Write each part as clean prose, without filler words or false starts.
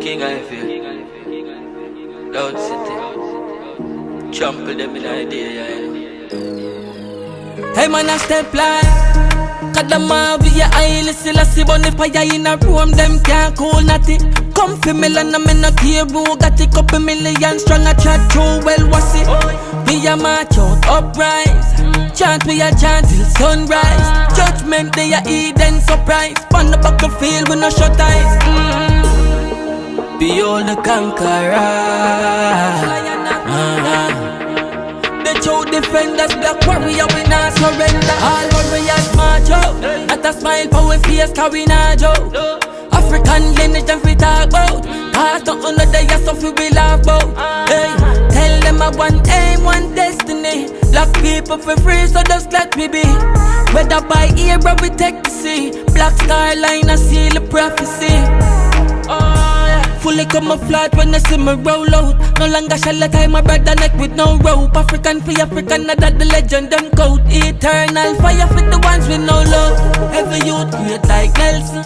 King I feel. Loud City. Trample them in idea, yeah. Hey man, I step like Kadama via island, still I see bunny fire in a room, them can't cool nothing. Come for me and I'm in a gear, bro. Got a couple million strong, I chat through, well, what's it? Me a march out, uprise. Chant we a chant till sunrise. Judgment, they a Eden surprise. On the battlefield, we no shut eyes. Behold the conqueror. True defenders, black warrior, we not surrender. All warriors march out, not a smile for we face, cause we not joke. African lineage and we talk about. Past the under the years of we laugh about. Hey, tell them I one aim, one destiny. Black people for free, so just let me be. Whether by ear, bro, we take the sea. Black star line, I seal the prophecy. Fully camouflage when they see me roll out. No longer shall I tie my brother neck with no rope. African for African, not that the legend them code. Eternal fire for the ones with no love. Every youth great like Nelson.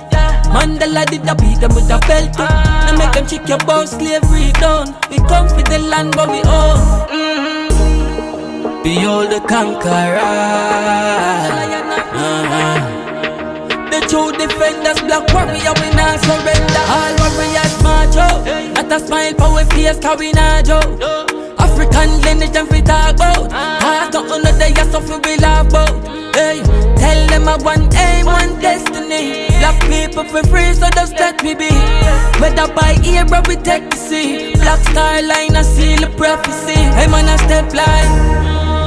Mandela did a beat them with a belt. Now make them check your boss, slavery down. We come for the land but we own. Behold the conqueror. The true defenders, black warrior, we not surrender. All warriors march out, not a smile for we face, cause we not joke. African lineage and we talk about. Past the under the years of we laugh about. Hey, tell them I one aim, one destiny. Black people for free, so just let me be. Whether by ear, bro, we take the sea. Black star line, I seal the prophecy. Hey man, I step line.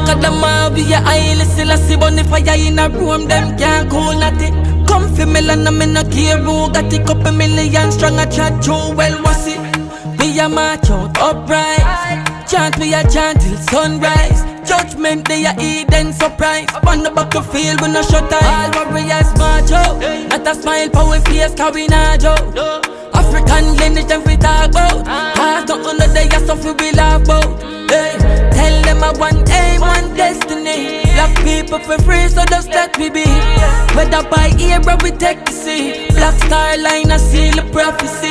Kadama via island, still I see bunny fire in a room, them can't cool nothing. Come for me and I'm in a gear, bro. Got a couple million strong, I chat through, well, what's it? We a march out, uprise. Chant, we a chant till sunrise. Judgment, they a Eden surprise. On the battlefield, we no shut eyes. All warriors march out, not a smile for we face, cause we not joke. African lineage and we talk about. Past the under the years of we laugh about. Hey, tell them I one aim, one destiny. Black people for free, so just let me be. Whether by ear, bro, we take the sea. Black star line, I seal the prophecy.